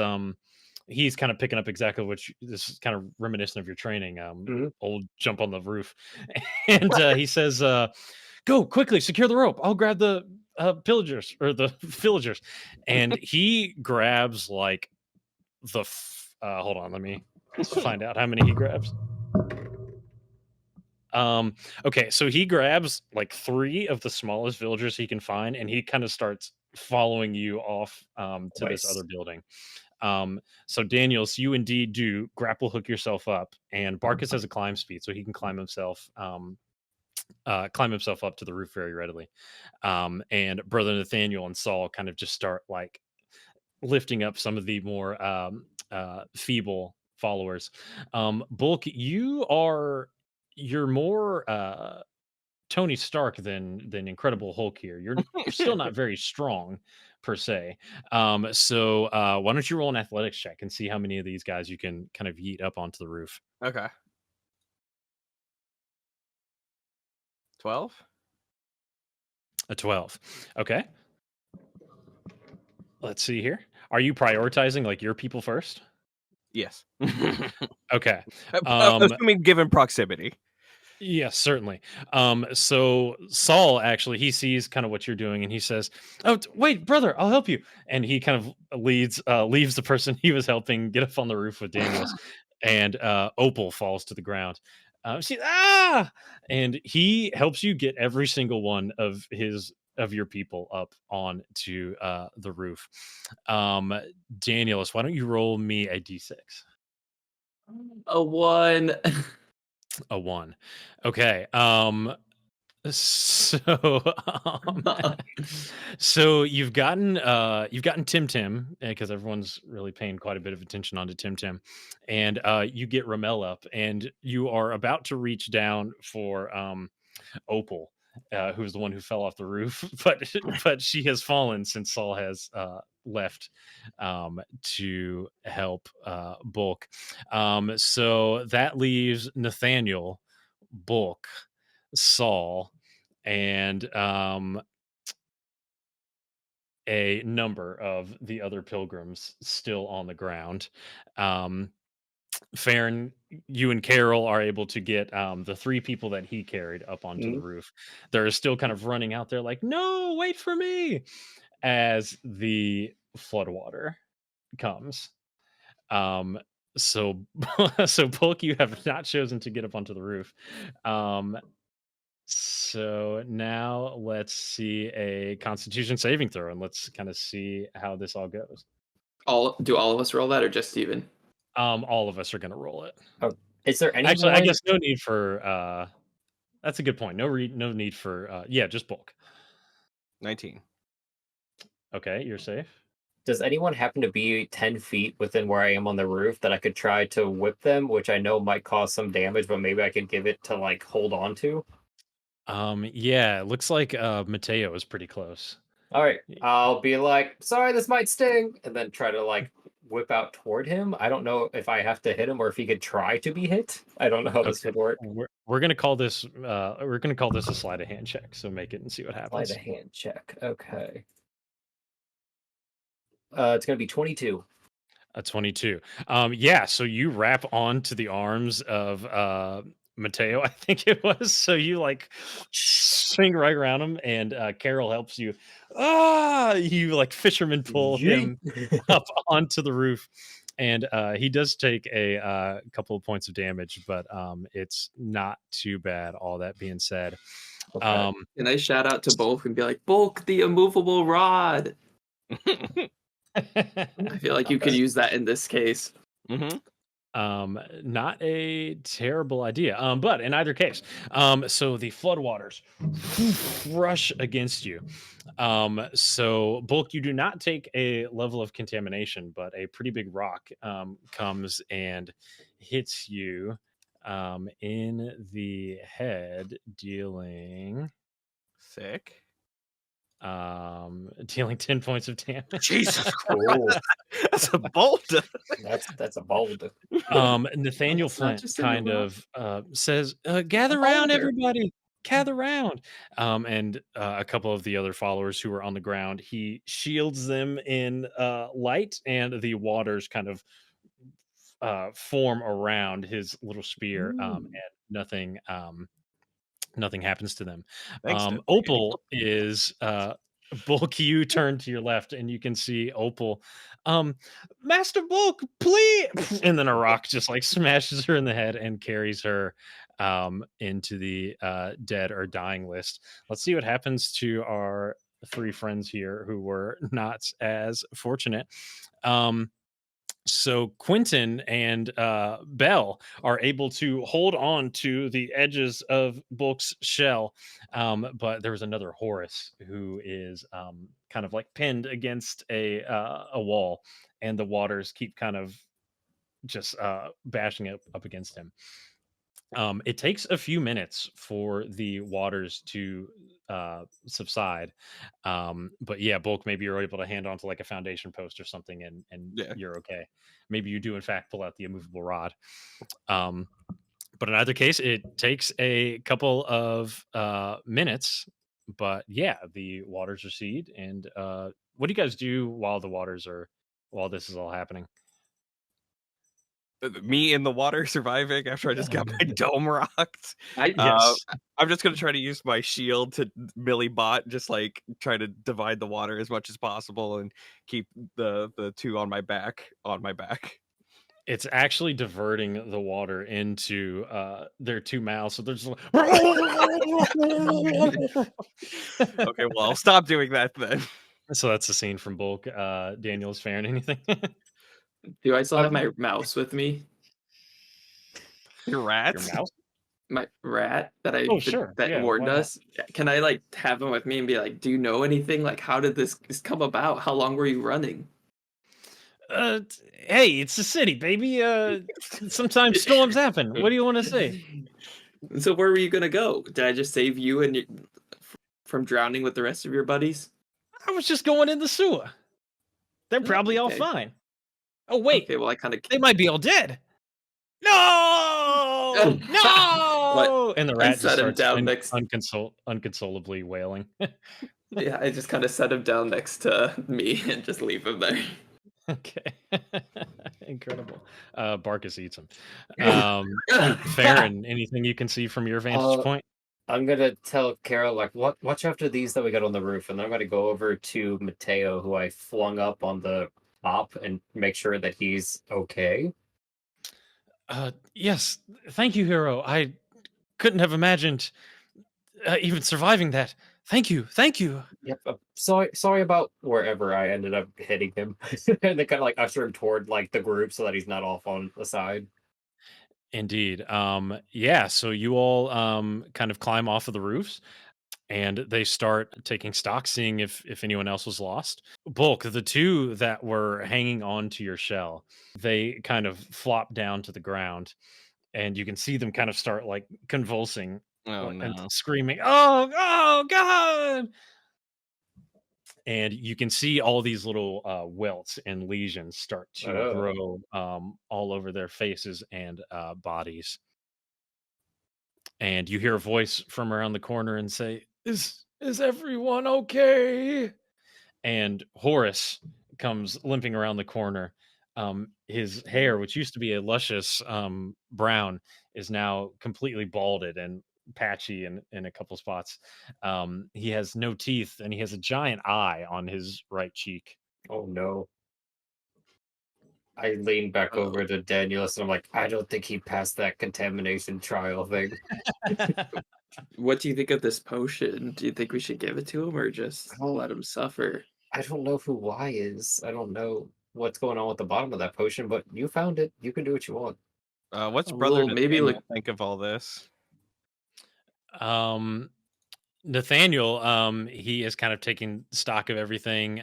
[SPEAKER 2] he's kind of picking up exactly what this is kind of reminiscent of your training.
[SPEAKER 3] Mhm.
[SPEAKER 2] Old jump on the roof, and he says, "Go quickly, secure the rope. I'll grab the pillagers or the villagers," and he grabs like hold on, let me find out how many he grabs. Okay, so he grabs like 3 of the smallest villagers he can find, and he kind of starts following you off to this
[SPEAKER 3] Nice.
[SPEAKER 2] other building. So Daniels, you indeed do grapple hook yourself up, and Barkus has a climb speed, so he can climb himself up to the roof very readily. And Brother Nathaniel and Saul kind of just start like lifting up some of the more feeble followers. Bulk, you're more Tony Stark than Incredible Hulk here. You're still not very strong per se. So why don't you roll an athletics check and see how many of these guys you can kind of yeet up onto the roof?
[SPEAKER 1] Okay. 12?
[SPEAKER 2] A 12. Okay. Let's see here. Are you prioritizing like your people first?
[SPEAKER 1] Yes.
[SPEAKER 2] Okay. Um,
[SPEAKER 1] Assuming given proximity.
[SPEAKER 2] Yes, certainly. So Saul actually he sees kind of what you're doing, and he says, "Oh, wait, brother, I'll help you." And he kind of leaves the person he was helping get up on the roof with Daniels, and Opal falls to the ground. And he helps you get every single one of your people up onto the roof. Daniels, why don't you roll me a d6?
[SPEAKER 4] A 1.
[SPEAKER 2] A 1. Okay. So, so you've gotten Tim Tim because everyone's really paying quite a bit of attention onto Tim Tim, and you get Ramel up, and you are about to reach down for Opal, who's the one who fell off the roof, but she has fallen since Saul has left to help Bulk. So that leaves Nathaniel, Bulk, Saul, and a number of the other pilgrims still on the ground. Farron, you and Carol are able to get the 3 people that he carried up onto the
[SPEAKER 3] Mhm.
[SPEAKER 2] roof. They're still kind of running out there like, "No, wait for me!" as the floodwater comes. Um, so, so Polk, you have not chosen to get up onto the roof. So now let's see a Constitution saving throw, and let's kind of see how this all goes.
[SPEAKER 4] Do all of us roll that, or just Steven?
[SPEAKER 2] All of us are going to roll it.
[SPEAKER 3] Oh, is there
[SPEAKER 2] Actually, I
[SPEAKER 3] anyone?
[SPEAKER 2] guess no need for. That's a good point. No need for. Yeah, just Bulk.
[SPEAKER 1] 19.
[SPEAKER 2] Okay, you're safe.
[SPEAKER 3] Does anyone happen to be 10 feet within where I am on the roof that I could try to whip them, which I know might cause some damage, but maybe I could give it to like hold on to?
[SPEAKER 2] Yeah, it looks like Mateo is pretty close.
[SPEAKER 3] All right, I'll be like, sorry, this might sting, and then try to like whip out toward him. I don't know if I have to hit him or if he could try to be hit. I don't know how this would work.
[SPEAKER 2] We're gonna call this a sleight of hand check. So make it and see what
[SPEAKER 3] Slide
[SPEAKER 2] happens.
[SPEAKER 3] a hand check. Okay. It's gonna be 22.
[SPEAKER 2] A 22. Yeah, so you wrap onto the arms of Mateo, I think it was. So you like swing right around him, and Carol helps you. You like fisherman pull
[SPEAKER 3] Yeet.
[SPEAKER 2] him up onto the roof. And he does take a couple of points of damage, but it's not too bad. All that being said,
[SPEAKER 3] Okay.
[SPEAKER 4] And I shout out to Bulk and be like, Bulk, the immovable rod. I feel like you could use that in this case.
[SPEAKER 2] Not a terrible idea. But in either case, so the floodwaters rush against you. So Bulk, you do not take a level of contamination, but a pretty big rock comes and hits you in the head, dealing
[SPEAKER 1] Sick.
[SPEAKER 2] 10 points of damage.
[SPEAKER 1] Jesus
[SPEAKER 3] Cool.
[SPEAKER 1] That's a bolt.
[SPEAKER 3] That's a bold.
[SPEAKER 2] Nathaniel
[SPEAKER 4] It's not
[SPEAKER 2] Flint
[SPEAKER 4] just in the
[SPEAKER 2] kind
[SPEAKER 4] rock.
[SPEAKER 2] of says, gather
[SPEAKER 3] A
[SPEAKER 2] round,
[SPEAKER 3] boulder.
[SPEAKER 2] everybody, gather round. And a couple of the other followers who are on the ground, he shields them in light, and the waters kind of form around his little spear, and nothing happens to them.
[SPEAKER 1] Thanks, Nathaniel.
[SPEAKER 2] Opal is Bulk. You turn to your left, and you can see Opal. Master Bulk, please! And then a rock just like smashes her in the head and carries her into the dead or dying list. Let's see what happens to our three friends here who were not as fortunate. So Quentin and Bell are able to hold on to the edges of Bulk's shell, but there was another Horus who is kind of like pinned against a wall, and the waters keep kind of just bashing up against him. It takes a few minutes for the waters to subside, but yeah, Bulk, maybe you're able to hand on to like a foundation post or something, and
[SPEAKER 1] Yeah.
[SPEAKER 2] you're okay. Maybe you do in fact pull out the immovable rod. But in either case, it takes a couple of minutes. But yeah, the waters recede. And what do you guys do while this is all happening?
[SPEAKER 1] Me in the water surviving after I just got my dome rocked.
[SPEAKER 2] Yes.
[SPEAKER 1] I'm just gonna try to use my shield to Millie bot, just like try to divide the water as much as possible and keep the two on my back.
[SPEAKER 2] It's actually diverting the water into their two mouths. So there's
[SPEAKER 1] Okay, well I'll stop doing that then.
[SPEAKER 2] so that's the scene from Bulk. Daniel's faring anything?
[SPEAKER 4] Do I still have my mouse with me?
[SPEAKER 1] Your rats?
[SPEAKER 2] Your mouse?
[SPEAKER 4] My rat that
[SPEAKER 2] Oh, sure.
[SPEAKER 4] that
[SPEAKER 2] Yeah,
[SPEAKER 4] warned
[SPEAKER 2] why not?
[SPEAKER 4] us. Can I like have him with me and be like, do you know anything? Like, how did this come about? How long were you running?
[SPEAKER 2] Hey, it's the city, baby. Sometimes storms happen. What do you want to say?
[SPEAKER 4] So where were you gonna go? Did I just save you and from drowning with the rest of your buddies?
[SPEAKER 2] I was just going in the sewer. They're probably all
[SPEAKER 4] okay.
[SPEAKER 2] fine. Oh wait,
[SPEAKER 4] Okay, well I kind of
[SPEAKER 2] they might be all dead. No, no! And the rat just
[SPEAKER 4] set him
[SPEAKER 2] starts
[SPEAKER 4] down next.
[SPEAKER 2] unconsolably wailing.
[SPEAKER 4] Yeah, I just kind of set him down next to me and just leave him there.
[SPEAKER 2] Okay, incredible. Barkus eats him. Farron, anything you can see from your vantage point?
[SPEAKER 3] I'm gonna tell Carol like, watch after these that we got on the roof, and then I'm gonna go over to Mateo, who I flung up on the top, and make sure that he's okay.
[SPEAKER 2] Yes, thank you, hero. I couldn't have imagined even surviving that. Thank you.
[SPEAKER 3] Yep. Sorry about wherever I ended up hitting him, and they kind of like usher him toward like the group so that he's not off on the side.
[SPEAKER 2] Indeed. Yeah, so you all kind of climb off of the roofs, and they start taking stock, seeing if anyone else was lost. Bulk, the two that were hanging on to your shell, they kind of flop down to the ground, and you can see them kind of start like convulsing and screaming, oh God! And you can see all these little welts and lesions start to grow all over their faces and bodies. And you hear a voice from around the corner and say, Is everyone okay? And Horus comes limping around the corner. His hair, which used to be a luscious brown, is now completely balded and patchy in a couple spots. He has no teeth, and he has a giant eye on his right cheek.
[SPEAKER 3] Oh no. I lean back over to Danielus and I'm like, I don't think he passed that contamination trial thing.
[SPEAKER 4] What do you think of this potion? Do you think we should give it to him or just
[SPEAKER 3] Oh.
[SPEAKER 4] let him suffer?
[SPEAKER 3] I don't know who Y is. I don't know what's going on with the bottom of that potion, but you found it. You can do what you want.
[SPEAKER 1] What's
[SPEAKER 4] A
[SPEAKER 1] brother
[SPEAKER 4] little- maybe
[SPEAKER 1] Nathaniel
[SPEAKER 4] like-
[SPEAKER 1] think of all this?
[SPEAKER 2] Nathaniel, he is kind of taking stock of everything.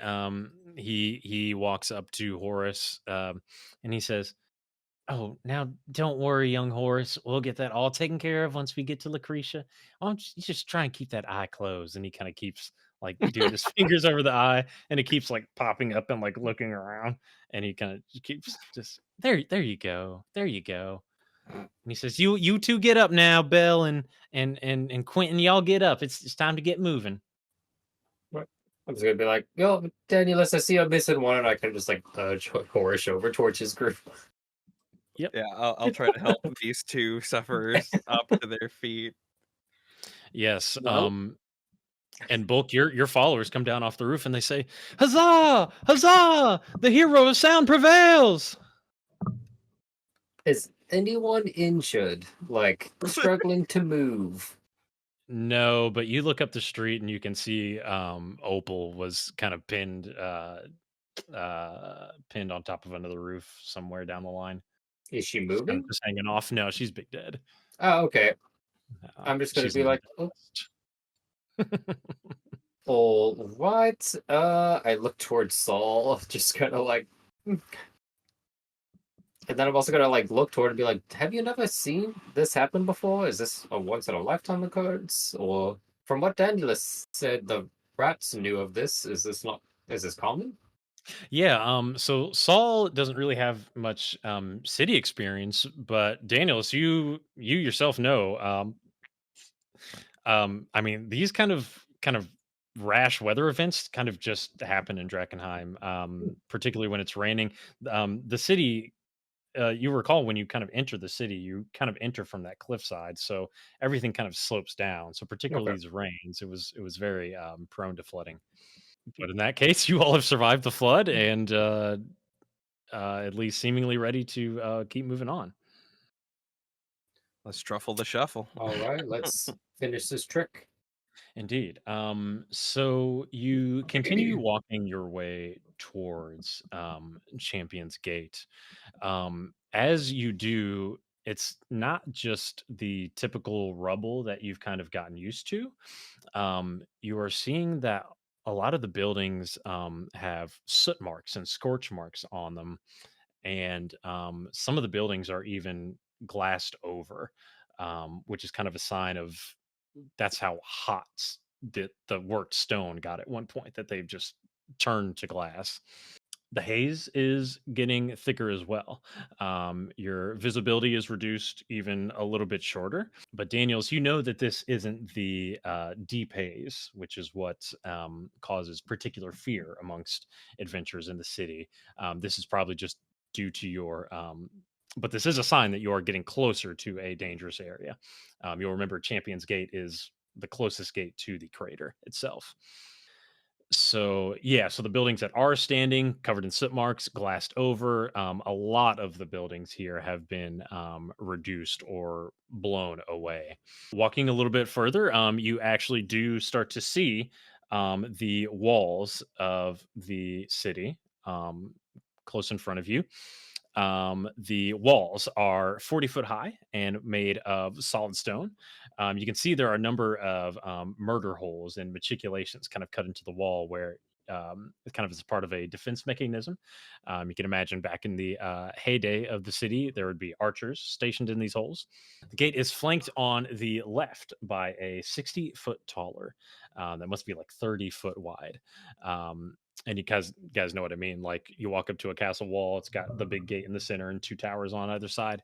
[SPEAKER 2] He walks up to Horace, and he says, "Oh, now don't worry, young Horace. We'll get that all taken care of once we get to Lucretia. Why don't you just try and keep that eye closed?" And he kind of keeps like doing his fingers over the eye, and it keeps like popping up and like looking around, and he kind of keeps just there. There you go. There you go. And he says, "You two get up now, Belle and Quentin. Y'all get up. It's time to get moving."
[SPEAKER 3] I'm just gonna be like, yo, Danielus, I see I'm missing one, and I can just like nudge Horace over towards his group.
[SPEAKER 1] Yeah, I'll try to help these two sufferers up to their feet.
[SPEAKER 2] Yes.
[SPEAKER 4] Well-
[SPEAKER 2] And Bulk, your followers come down off the roof and they say, "Huzzah! Huzzah! The hero of sound prevails!"
[SPEAKER 3] Is anyone injured? Like struggling to move?
[SPEAKER 2] No, but you look up the street and you can see Opal was kind of pinned pinned on top of another roof somewhere down the line.
[SPEAKER 3] Is she
[SPEAKER 2] Just kind
[SPEAKER 3] moving?
[SPEAKER 2] of just hanging off. No, she's big dead.
[SPEAKER 3] Oh, okay. I'm just gonna
[SPEAKER 2] She's
[SPEAKER 3] be like,
[SPEAKER 2] not
[SPEAKER 3] all right. I look towards Saul, just kind of like, and then I'm also gonna like look toward and be like, have you never seen this happen before? Is this a once in a lifetime occurrence? Or from what Danielus said, the rats knew of this. Is this not? Is this common?
[SPEAKER 2] Yeah, so Saul doesn't really have much city experience, but Daniels, you yourself know, I mean, these kind of rash weather events kind of just happen in Drakkenheim, particularly when it's raining. The city, you recall when you kind of enter the city, you kind of enter from that cliffside, so everything kind of slopes down. So particularly
[SPEAKER 3] Okay.
[SPEAKER 2] these rains, it was very prone to flooding. But in that case, you all have survived the flood and at least seemingly ready to keep moving on.
[SPEAKER 1] Let's truffle the shuffle.
[SPEAKER 3] All right, let's finish this trick.
[SPEAKER 2] Indeed. So you continue walking your way towards Champion's Gate. As you do, it's not just the typical rubble that you've kind of gotten used to. You are seeing that a lot of the buildings have soot marks and scorch marks on them, and some of the buildings are even glassed over, which is kind of a sign of that's how hot the worked stone got at one point, that they've just turned to glass. The haze is getting thicker as well. Your visibility is reduced even a little bit shorter. But Daniels, you know that this isn't the deep haze, which is what causes particular fear amongst adventurers in the city. This is probably just due to your. But this is a sign that you are getting closer to a dangerous area. You'll remember Champion's Gate is the closest gate to the crater itself. So yeah, so the buildings that are standing, covered in soot marks, glassed over. A lot of the buildings here have been reduced or blown away. Walking a little bit further, you actually do start to see the walls of the city close in front of you. The walls are 40-foot high and made of solid stone. You can see there are a number of murder holes and matriculations kind of cut into the wall where it kind of is part of a defense mechanism. You can imagine back in the heyday of the city, there would be archers stationed in these holes. The gate is flanked on the left by a 60-foot taller that must be like 30 foot wide. And you guys know what I mean. Like you walk up to a castle wall, it's got the big gate in the center and two towers on either side.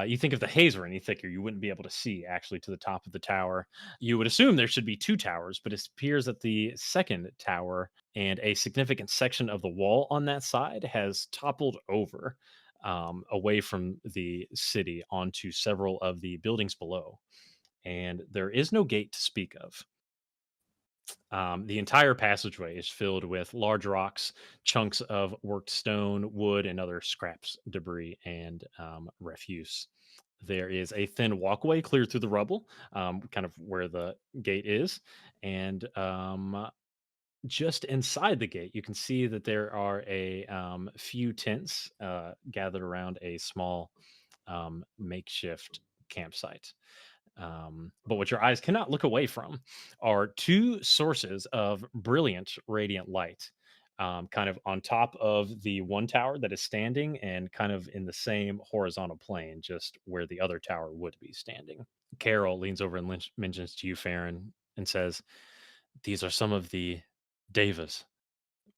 [SPEAKER 2] You think if the haze were any thicker, you wouldn't be able to see actually to the top of the tower. You would assume there should be two towers, but it appears that the second tower and a significant section of the wall on that side has toppled over away from the city onto several of the buildings below. And there is no gate to speak of. The entire passageway is filled with large rocks, chunks of worked stone, wood, and other scraps, debris, and refuse. There is a thin walkway clear through the rubble, kind of where the gate is. And just inside the gate, you can see that there are a few tents gathered around a small makeshift campsite. But what your eyes cannot look away from are two sources of brilliant radiant light, kind of on top of the one tower that is standing and kind of in the same horizontal plane, just where the other tower would be standing. Carol leans over and mentions to you, Farron, and says, "These are some of the devas,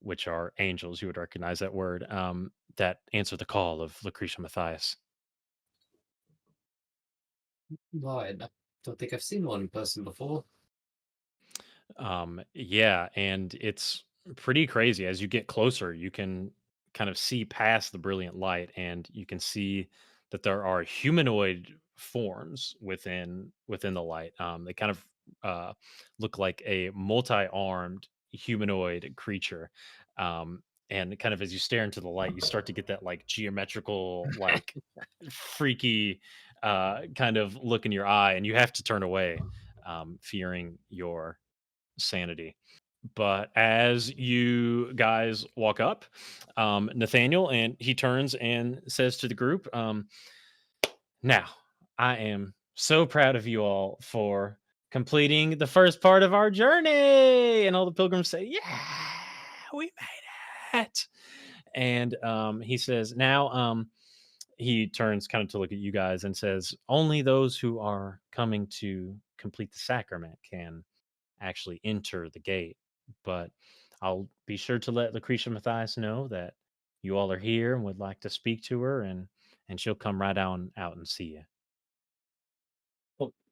[SPEAKER 2] which are angels. You would recognize that word, that answer the call of Lucretia Matthias."
[SPEAKER 3] No, I don't think I've seen one in person before.
[SPEAKER 2] Yeah, and it's pretty crazy. As you get closer, you can kind of see past the brilliant light, and you can see that there are humanoid forms within the light. They kind of look like a multi-armed humanoid creature. And kind of as you stare into the light, you start to get that like geometrical, like freaky kind of look in your eye, and you have to turn away, fearing your sanity. But as you guys walk up, Nathaniel, and he turns and says to the group, "Now, I am so proud of you all for completing the first part of our journey." And all the pilgrims say, "Yeah, we made it." And he says, "Now, he turns kind of to look at you guys and says, only those who are coming to complete the sacrament can actually enter the gate. But I'll be sure to let Lucretia Matthias know that you all are here and would like to speak to her, and she'll come right on out and see you."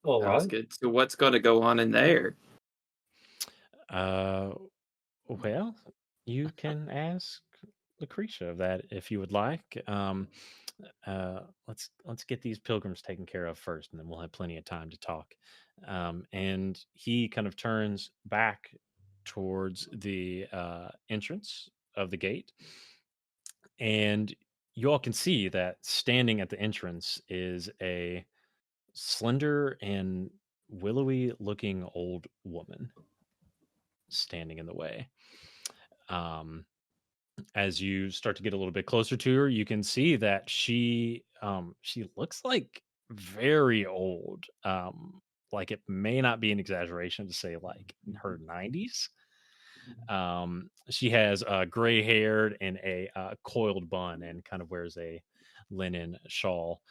[SPEAKER 3] All
[SPEAKER 4] Sounds
[SPEAKER 3] right.
[SPEAKER 4] good. So what's going to go on in there?
[SPEAKER 2] Uh, well, you can ask Lucretia of that if you would like. Let's get these pilgrims taken care of first, and then we'll have plenty of time to talk. And he kind of turns back towards the entrance of the gate, and you all can see that standing at the entrance is a slender and willowy looking old woman standing in the way. As you start to get a little bit closer to her, you can see that she looks like very old. Like it may not be an exaggeration to say like in her 90s. She has gray haired and a coiled bun and kind of wears a linen shawl.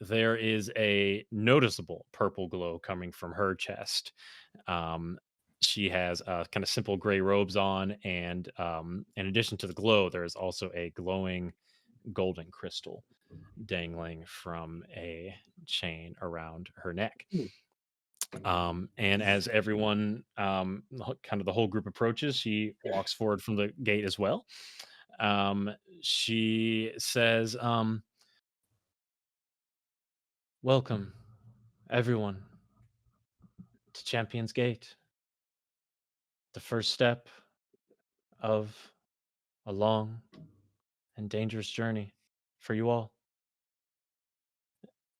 [SPEAKER 2] There is a noticeable purple glow coming from her chest. Um, she has kind of simple gray robes on, and in addition to the glow, there is also a glowing golden crystal dangling from a chain around her neck. And as everyone, kind of the whole group approaches, she walks forward from the gate as well. She says, "Welcome, everyone, to Champion's Gate, the first step of a long and dangerous journey for you all."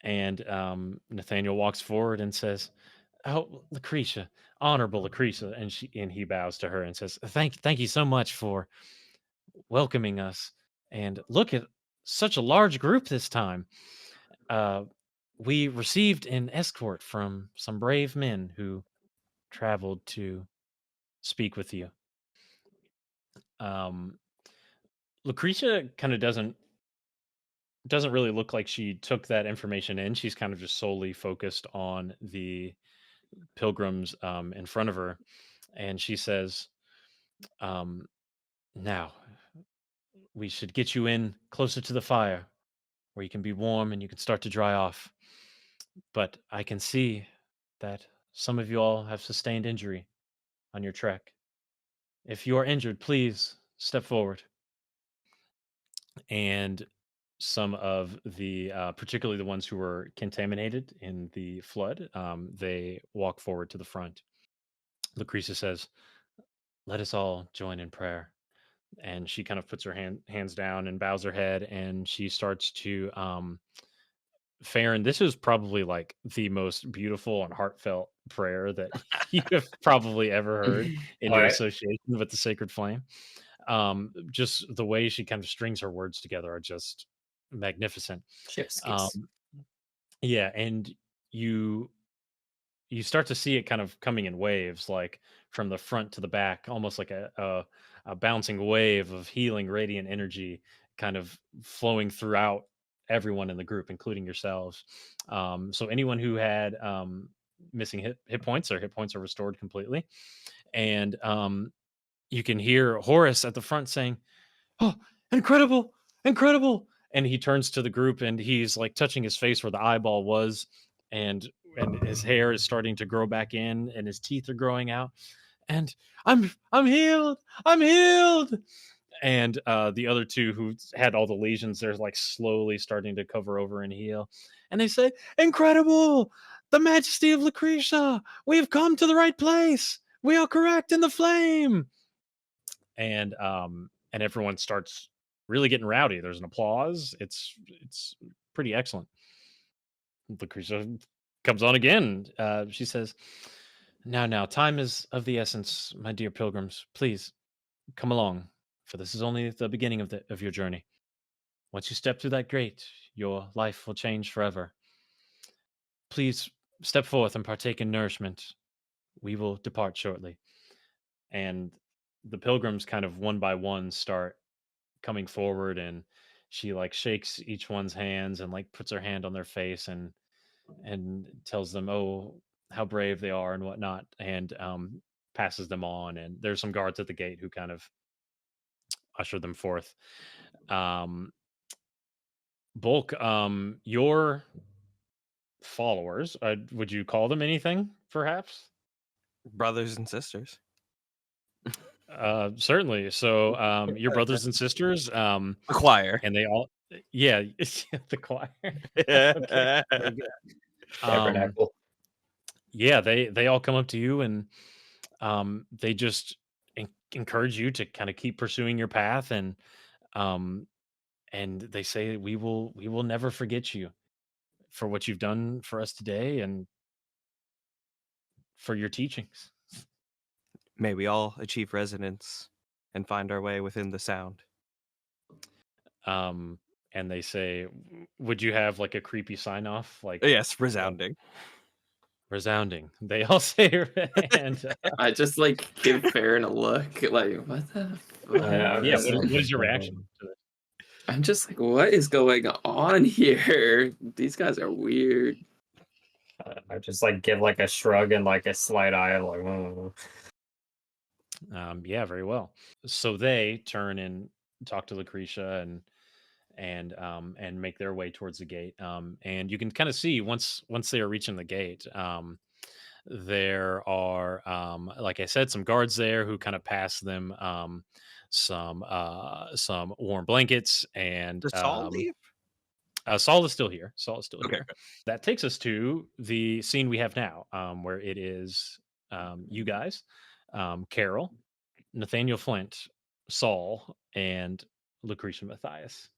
[SPEAKER 2] And Nathaniel walks forward and says, "Oh, Lucretia, honorable Lucretia," and he bows to her and says, Thank you so much for welcoming us. And look at such a large group this time. Uh, we received an escort from some brave men who traveled to speak with you." Um, Lucretia kind of doesn't really look like she took that information in. She's kind of just solely focused on the pilgrims in front of her, and she says, "Now we should get you in closer to the fire, where you can be warm and you can start to dry off. But I can see that some of you all have sustained injury on your trek. If you are injured, please step forward." And some of the, particularly the ones who were contaminated in the flood, they walk forward to the front. Lucretia says, "Let us all join in prayer." And she kind of puts her hands down and bows her head, and she starts to Farron, this is probably like the most beautiful and heartfelt prayer that you have probably ever heard in
[SPEAKER 3] All
[SPEAKER 2] your
[SPEAKER 3] right.
[SPEAKER 2] association with the sacred flame. Just the way she kind of strings her words together are just magnificent.
[SPEAKER 3] Chipskis.
[SPEAKER 2] Um, yeah, and you you start to see it kind of coming in waves, like from the front to the back, almost like a bouncing wave of healing, radiant energy, kind of flowing throughout everyone in the group, including yourselves. So anyone who had missing hit points, their hit points are restored completely, and you can hear Horace at the front saying, "Oh, incredible, incredible!" And he turns to the group and he's like touching his face where the eyeball was, and his hair is starting to grow back in, and his teeth are growing out. And I'm healed, I'm healed. And the other two who had all the lesions, they're like slowly starting to cover over and heal. And they say, "Incredible! The majesty of Lucretia! We have come to the right place. We are correct in the flame." And everyone starts really getting rowdy. There's an applause. It's pretty excellent. Lucretia comes on again. She says, now, time is of the essence, my dear pilgrims. Please come along, for this is only the beginning of your journey. Once you step through that gate, your life will change forever. Please step forth and partake in nourishment. We will depart shortly." And the pilgrims kind of one by one start coming forward, and she like shakes each one's hands and like puts her hand on their face and tells them, oh, how brave they are and whatnot, and passes them on. And there's some guards at the gate who kind of usher them forth. um Bulk, your followers, would you call them anything perhaps?
[SPEAKER 1] Brothers and sisters.
[SPEAKER 2] Certainly. So your brothers and sisters,
[SPEAKER 1] The choir.
[SPEAKER 2] and they all, yeah, the choir. Okay, very good.
[SPEAKER 3] Tabernacle.
[SPEAKER 2] Yeah, they all come up to you, and they just encourage you to kind of keep pursuing your path, um and they say, we will never forget you for what you've done for us today and for your teachings.
[SPEAKER 1] May we all achieve resonance and find our way within the sound.
[SPEAKER 2] And they say, would you have like a creepy sign off, like
[SPEAKER 1] Yes, resounding.
[SPEAKER 2] resounding? They all say, and
[SPEAKER 4] I just like give Farron a look, like what the fuck?
[SPEAKER 2] yeah, what is your reaction to this?
[SPEAKER 4] I'm just like, what is going on here? These guys are weird.
[SPEAKER 3] I just like give like a shrug and like a slight eye of like,
[SPEAKER 2] Yeah, very well. So they turn and talk to Lucretia and make their way towards the gate. And you can kind of see once they are reaching the gate, there are, like I said, some guards there who kind of pass them some warm blankets, and
[SPEAKER 1] Does Saul leave?
[SPEAKER 2] Saul is still here. Saul is still
[SPEAKER 1] Okay,
[SPEAKER 2] here. That takes us to the scene we have now, where it is you guys, Carol, Nathaniel Flint, Saul, and Lucretia Matthias,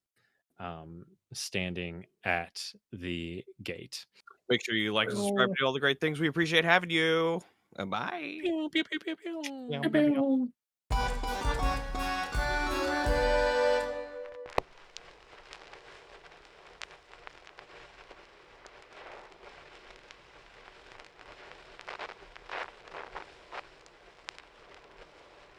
[SPEAKER 2] standing at the gate.
[SPEAKER 1] Make sure you like and subscribe to all the great things. We appreciate having you. Bye.
[SPEAKER 2] Pew, pew, pew, pew, pew.
[SPEAKER 3] Pew, pew.